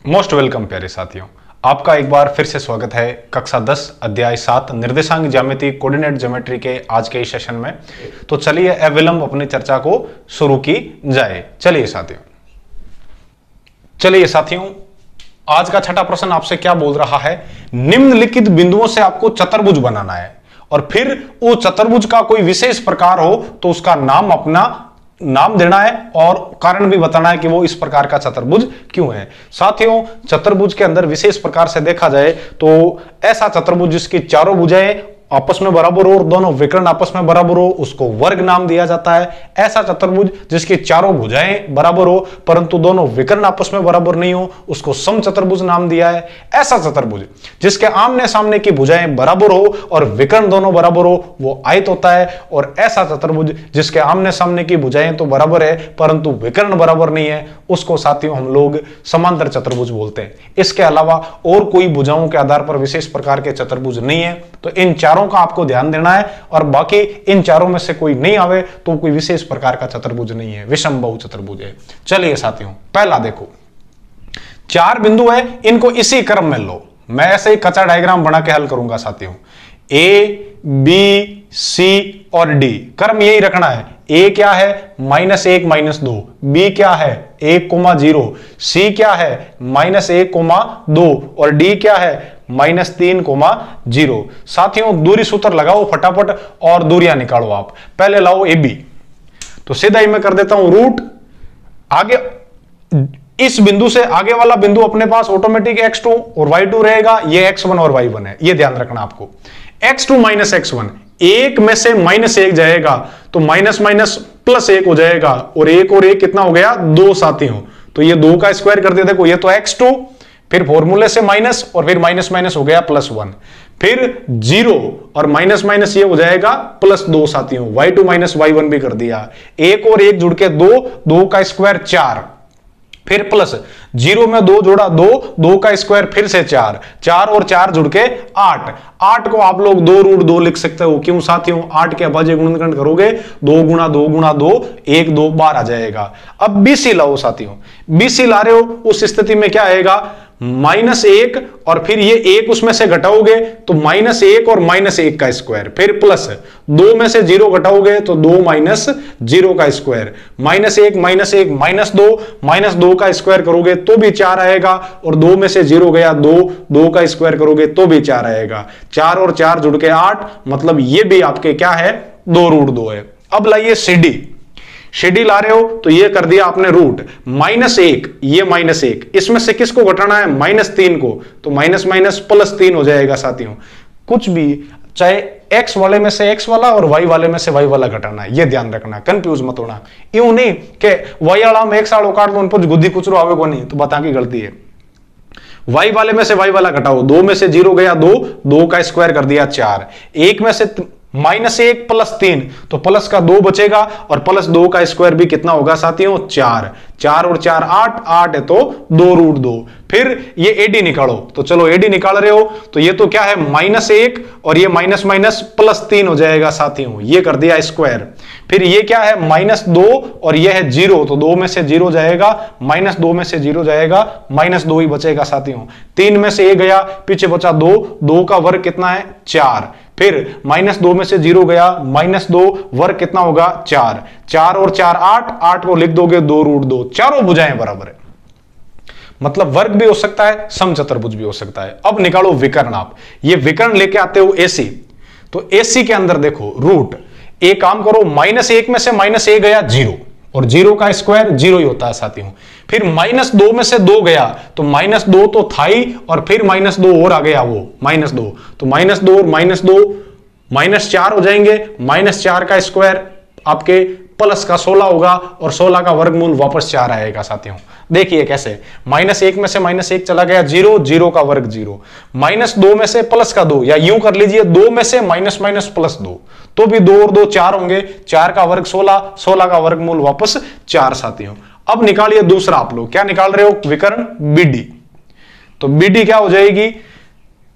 Most welcome प्यारे साथियों, आपका एक बार फिर से स्वागत है कक्षा 10 अध्याय 7 निर्देशांक ज्यामिति कोऑर्डिनेट ज्योमेट्री के आज के इस सेशन में। तो चलिए अविलंब अपनी चर्चा को शुरू की जाए। चलिए साथियों, आज का छठा प्रश्न आपसे क्या बोल रहा है। निम्नलिखित बिंदुओं से आपको चतुर्भुज बनाना है और फिर वो चतुर्भुज का कोई विशेष प्रकार हो तो उसका नाम देना है और कारण भी बताना है कि वो इस प्रकार का चतुर्भुज क्यों है। साथियों, चतुर्भुज के अंदर विशेष प्रकार से देखा जाए तो ऐसा चतुर्भुज जिसकी चारों भुजाएं आपस में बराबर हो और दोनों विकर्ण आपस में बराबर हो उसको वर्ग नाम दिया जाता है। ऐसा चतुर्भुज जिसकी चारों भुजाएं बराबर हो परंतु दोनों विकर्ण आपस में बराबर नहीं हो उसको समचतुर्भुज नाम दिया है। ऐसा चतुर्भुज जिसके आमने सामने की भुजाएं बराबर हो और विकर्ण दोनों बराबर हो वो आयत होता है। और ऐसा चतुर्भुज जिसके आमने सामने की भुजाएं तो बराबर है परंतु विकर्ण बराबर नहीं है उसको साथियों हम लोग समांतर चतुर्भुज बोलते हैं। इसके अलावा और कोई भुजाओं के आधार पर विशेष प्रकार के चतुर्भुज नहीं है। तो इन चारों का आपको ध्यान देना है और बाकी इन चारों में से कोई नहीं आवे तो कोई विशेष प्रकार का चतुर्भुज नहीं है, विषम बहु चतुर्भुज है। चलिए साथियों, पहला देखो, चार बिंदु है, इनको इसी क्रम में लो। मैं ऐसे ही कच्चा डायग्राम बना के हल करूंगा साथियों। ए बी सी और डी क्रम यही रखना है। ए क्या है -1 -2, बी क्या है 1,0, सी क्या है -1,2 और डी क्या है -3,0। साथियों दूरी सूत्र लगाओ फटाफट और दूरियां निकालो। आप पहले लाओ ए बी, तो सीधा ही मैं कर देता हूं रूट आगे। इस बिंदु से आगे वाला बिंदु अपने पास ऑटोमेटिक x2 और y2 रहेगा, ये x1 और y1 है, ये ध्यान रखना आपको। x2 - x1 एक में से -1 जाएगा तो माइनस माइनस +1 हो जाएगा और एक कितना हो गया 2 साथियों। तो ये 2 का स्क्वायर कर दिया, देखो ये तो x2 फिर फॉर्मूले से माइनस और फिर माइनस माइनस हो गया +1 फिर 0 और माइनस माइनस ये हो जाएगा +2 साथियों। y2 - y1 भी कर दिया, एक और एक जुड़ के 2 का स्क्वायर 4 फिर प्लस 0 में 2 जोड़ा 2 का स्क्वायर फिर से 4 और 4 जुड़ के 8 को आप लोग 2√2 लिख सकते हो। क्यों साथियों, 8 के अभाज्य गुणनखंड करोगे 2 × 2 × 2 1 2 12 आ जाएगा। अब BC लाओ साथियों, BC ला रहे हो उस स्थिति में क्या आएगा -1 और फिर ये 1 उसमें से घटाओगे तो -1 और -1 का स्क्वायर फिर प्लस 2 में से 0 घटाओगे तो 2 - 0 का स्क्वायर -1 -2 का स्क्वायर करोगे तो भी 4 आएगा और 2 में से 0 गया 2 का स्क्वायर करोगे तो भी 4 आएगा। 4 और 4 जुड़ के 8, मतलब ये भी आपके क्या है 2√2 है। अब लाइए सीडी ला रहे हो तो ये कर दिया आपने रूट -1, ये -1 इसमें से किसको घटाना है -3 को, तो माइनस माइनस +3 हो जाएगा साथियों। कुछ भी चाहे x वाले में से x वाला और y वाले में से y वाला घटाना है, ये ध्यान रखना, कंफ्यूज मत होना। यूं नहीं कि y वाला में x वाला काट दो उन पर गुद्दी कुचरो आवे को नहीं, तो बता की गलती है। y वाले में से y वाला घटाओ, 2 में से 0 गया 2 का स्क्वायर कर दिया 4, 1 में से -1 +3 तो प्लस का 2 बचेगा और +2 का स्क्वायर भी कितना होगा साथियों 4 और 4 8 है तो 2√2। फिर ये AD निकालो, तो चलो AD निकाल रहे हो तो ये तो क्या है -1 और ये माइनस माइनस +3 हो जाएगा साथियों, ये कर दिया स्क्वायर। फिर ये क्या है -2 और ये है 0 तो 2 में से 0 जाएगा, -2 में से 0 जाएगा, -2 ही बचेगा साथियों। 3 में से 1 गया पीछे बचा 2 का वर्ग कितना है 4, फिर -2 में से 0 गया -2 वर्ग कितना होगा 4 और 4 8 को लिख दोगे 2√2। चारों भुजाएं बराबर है, मतलब वर्ग भी हो सकता है समचतुर्भुज भी हो सकता है। अब निकालो विकर्ण, आप ये विकर्ण लेके आते हो AC, तो AC के अंदर देखो रूट, एक काम करो -1 में से -1 गया 0 और 0 का स्क्वायर 0 ही होता है साथियों। फिर -2 में से 2 गया तो -2 तो था ही और फिर -2 और आ गया वो -2, तो -2 और -2 -4 हो जाएंगे, -4 का स्क्वायर आपके प्लस का 16 होगा और 16 का वर्गमूल वापस 4 आएगा साथियों। देखिए कैसे, -1 में से -1 चला गया 0 का वर्ग 0, -2 में से प्लस का 2 या यूं कर लीजिए 2 में से माइनस +2 तो भी 2 और 2 4 होंगे, 4 का वर्ग 16 का वर्गमूल वापस 4 साथियों। अब निकालिए दूसरा, आप लोग क्या निकाल रहे हो विकर्ण BD, तो BD क्या हो जाएगी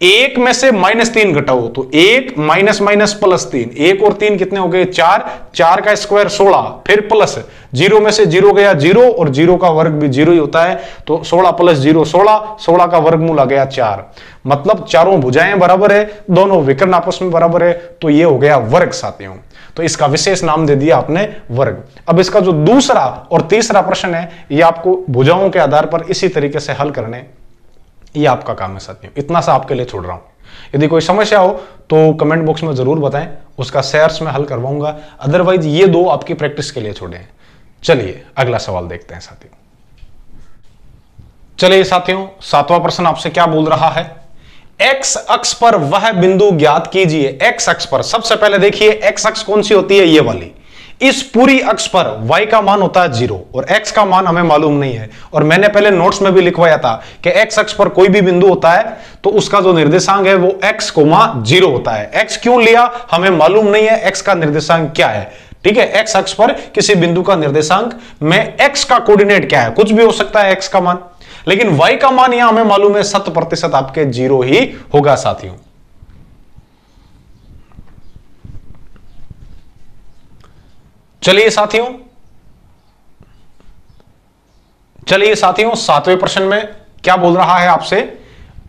1 में से -3 घटाओ तो 1 माइनस +3, 1 और 3 कितने हो गए 4 का स्क्वायर 16 फिर प्लस जीरो में से जीरो गया जीरो, और जीरो का वर्ग भी जीरो ही होता है, तो 16 प्लस जीरो 16, 16 का वर्गमूल आ गया 4। मतलब चारों भुजाएं बराबर है, दोनों विकर्ण आपस में बराबर है, तो ये हो गया वर्ग साथियों। तो इसका विशेष नाम दे दिया आपने वर्ग। अब इसका जो दूसरा और तीसरा प्रश्न है, ये आपको भुजाओं के आधार पर इसी तरीके से हल करने, ये आपका काम है साथियों। इतना सा आपके लिए छोड़ रहा हूं। यदि कोई समस्या हो तो कमेंट बॉक्स में जरूर बताएं, उसका शेयर्स में हल करवाऊंगा। अदरवाइज ये दो आपकी प्रैक्टिस के लिए छोड़े हैं। चलिए अगला सवाल देखते हैं साथियों। चलिए साथियों, सातवां प्रश्न आपसे क्या बोल रहा है, एक्स अक्ष पर वह बिंदु ज्ञात कीजिए। एक्स अक्ष पर सबसे पहले देखिए एक्स अक्ष कौन सी होती है, ये वाली। इस पूरी अक्ष पर y का मान होता है 0 और x का मान हमें मालूम नहीं है। और मैंने पहले नोट्स में भी लिखवाया था कि x अक्ष पर कोई भी बिंदु होता है तो उसका जो निर्देशांक है वो x, 0 होता है। x क्यों लिया हमें मालूम नहीं है, x का निर्देशांक क्या है। ठीक है, x अक्ष पर किसी बिंदु का निर्देशांक में x का कोऑर्डिनेट क्या है, कुछ भी हो सकता है x का मान, लेकिन y का मान यहां हमें मालूम है 100% आपके 0 ही होगा साथियों। चलिए साथियों, सातवें प्रश्न में क्या बोल रहा है आपसे,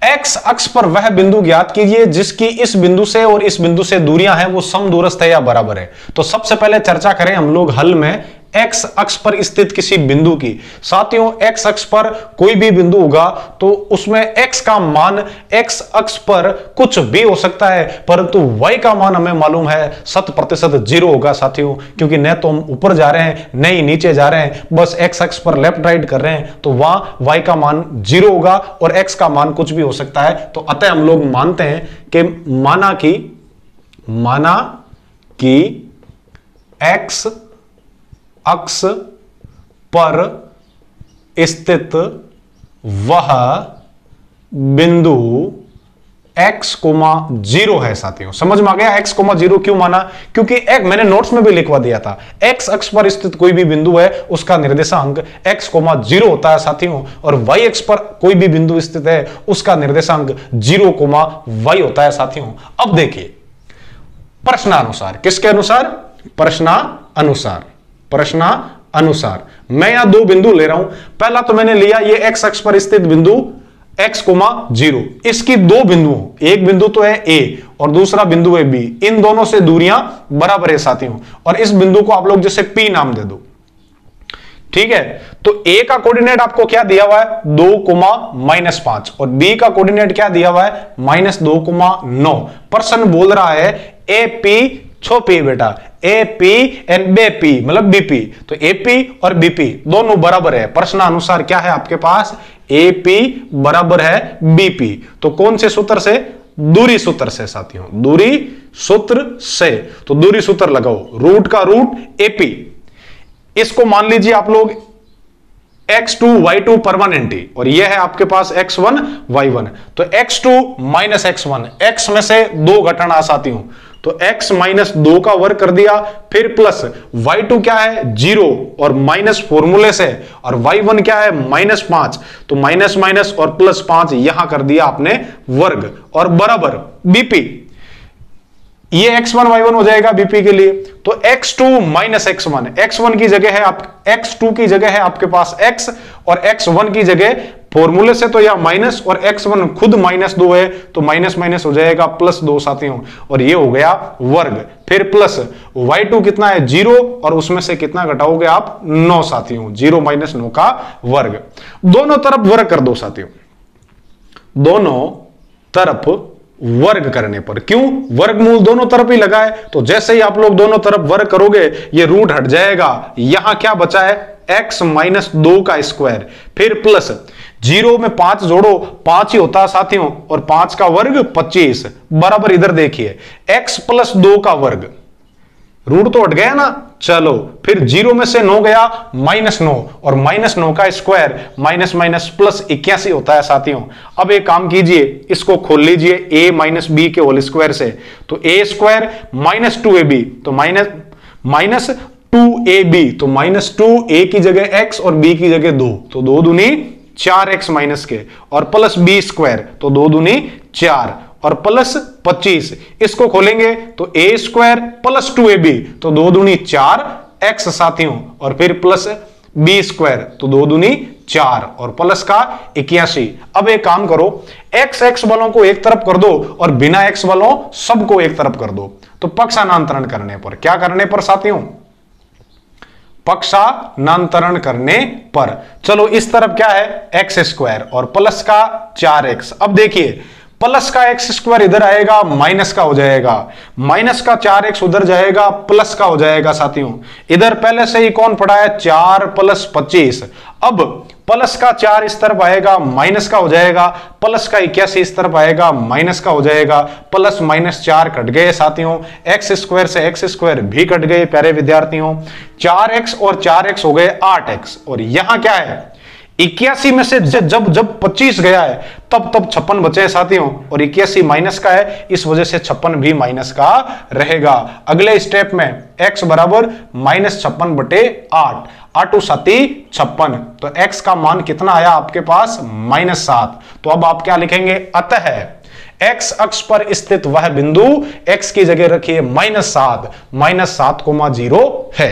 एक्स अक्ष पर वह बिंदु ज्ञात कीजिए जिसकी इस बिंदु से और इस बिंदु से दूरियां हैं वो समदूरस्थ है या बराबर है। तो सबसे पहले चर्चा करें हम लोग हल में एक्स अक्ष पर स्थित किसी बिंदु की। साथियों, एक्स अक्ष पर कोई भी बिंदु होगा तो उसमें एक्स का मान एक्स अक्ष पर कुछ भी हो सकता है, परंतु वाई का मान हमें मालूम है 100% 0 होगा साथियों, क्योंकि न तो हम ऊपर जा रहे हैं न ही नीचे जा रहे हैं, बस एक्स अक्ष पर लेफ्ट राइट कर रहे हैं, तो वहां वाई का मान 0 होगा और एक्स का मान कुछ भी हो सकता है। तो अतः हम लोग मानते हैं कि माना कि एक्स अक्ष पर स्थित वह बिंदु x, 0 है साथियों। समझ में आ गया x, 0 क्यों माना, क्योंकि एक मैंने नोट्स में भी लिखवा दिया था, x अक्ष पर स्थित कोई भी बिंदु है उसका निर्देशांक x, 0 होता है साथियों, और y अक्ष पर कोई भी बिंदु स्थित है उसका निर्देशांक 0, y होता है साथियों। अब देखिए प्रश्नानुसार, किसके अनुसार, प्रश्नानुसार मैं यहां दो बिंदु ले रहा हूं। पहला तो मैंने लिया ये x अक्ष पर स्थित बिंदु x, 0, इसकी दो बिंदु, एक बिंदु तो है a और दूसरा बिंदु है b, इन दोनों से दूरियां बराबर है साथियों, और इस बिंदु को आप लोग जैसे p नाम दे दो। ठीक है, तो a का कोऑर्डिनेट आपको क्या दिया हुआ है 2, -5 और b का कोऑर्डिनेट क्या दिया हुआ है -2, प्रश्न बोल रहा है AP छोपी बेटा, AP एंड BP मतलब BP, तो AP और BP दोनों बराबर है। प्रश्नानुसार क्या है आपके पास, AP बराबर है BP। तो कौन से सूत्र से, दूरी सूत्र से साथियों, दूरी सूत्र से। तो दूरी सूत्र लगाओ, रूट का रूट AP, इसको मान लीजिए आप लोग x2 y2 परमानेंटी, और यह है आपके पास x1 y1। तो x2 - x1, x में से 2 घटाना साथियों, तो x -2 का वर्ग कर दिया, फिर प्लस y2 क्या है 0 और माइनस फॉर्मूले से, और y1 क्या है -5, तो माइनस माइनस और +5 यहां कर दिया आपने वर्ग, और बराबर BP, ये x1 y1 हो जाएगा BP के लिए। तो x2 - x1, x1 की जगह है आप, x2 की जगह है आपके पास x, और x1 की जगह फॉर्मूले से तो यह माइनस, और x1 खुद -2 है तो माइनस माइनस हो जाएगा +2 साथियों, और ये हो गया वर्ग, फिर प्लस y2 कितना है 0 और उसमें से कितना घटाओगे आप 9 साथियों, 0 - 9 का वर्ग। दोनों तरफ वर्ग कर दो साथियों, दोनों तरफ वर्ग करने पर, क्यों, वर्गमूल दोनों तरफ ही लगा है, तो जैसे ही आप लोग दोनों तरफ वर्ग करोगे ये रूट हट जाएगा, यहां क्या बचा है x -2 का स्क्वायर, फिर प्लस 0 में 5 जोड़ो 5 ही होता है साथियों, और 5 का वर्ग 25, बराबर इधर देखिए x + 2 का वर्ग, रूट तो हट गया ना, चलो फिर 0 में से 9 गया -9, और -9 का स्क्वायर माइनस माइनस +81 होता है साथियों। अब एक काम कीजिए, इसको खोल लीजिए a - b के होल स्क्वायर से, तो a स्क्वायर -2ab, तो -2ab, तो -2a की जगह x और b की जगह 2, तो 2 दूनी 4x माइनस के, और प्लस b स्क्वायर, तो 2 दूनी 4 और प्लस 25, इसको खोलेंगे तो a स्क्वायर + 2ab, तो 2 दूनी 4 x साथियों और फिर प्लस बी स्क्वायर, तो 2 दूनी 4 और प्लस का 81। अब एक काम करो, x वालों को एक तरफ कर दो और बिना x वालों सबको एक तरफ कर दो। तो पक्षांतरण करने पर, क्या करने पर साथियों? पक्षांतरण करने पर। चलो इस तरफ क्या है? एक्स स्क्वायर और प्लस का 4x। अब देखिए प्लस का एक्स स्क्वायर इधर आएगा, माइनस का हो जाएगा, माइनस का 4x उधर जाएगा, प्लस का हो जाएगा साथियों। इधर पहले से ही कौन पड़ा है? 4 + 25। अब प्लस का 4 इस तरफ आएगा, माइनस का हो जाएगा, प्लस का 81 इस तरफ आएगा, माइनस का हो जाएगा, प्लस माइनस 4 कट गए साथियों, एक्स स्क्वायर से एक्स स्क्वायर भी कट गए प्यारे विद्यार्थियों। 4x और 4x हो गए 8x। और यहां क्या है? 81 में से जब 25 गया है तब 56 बचे हैं साथियों, और 81 माइनस का है, इस वजह से 56 भी माइनस का रहेगा। अगले स्टेप में x बराबर -56/8, 8 साथी 56, तो x का मान कितना आया आपके पास? -7। तो अब आप क्या लिखेंगे? अतः x अक्ष पर स्थित वह बिंदु, x की जगह रखिए -7, -7,0 है।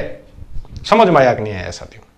समझ में आया कि नहीं आया साथियों?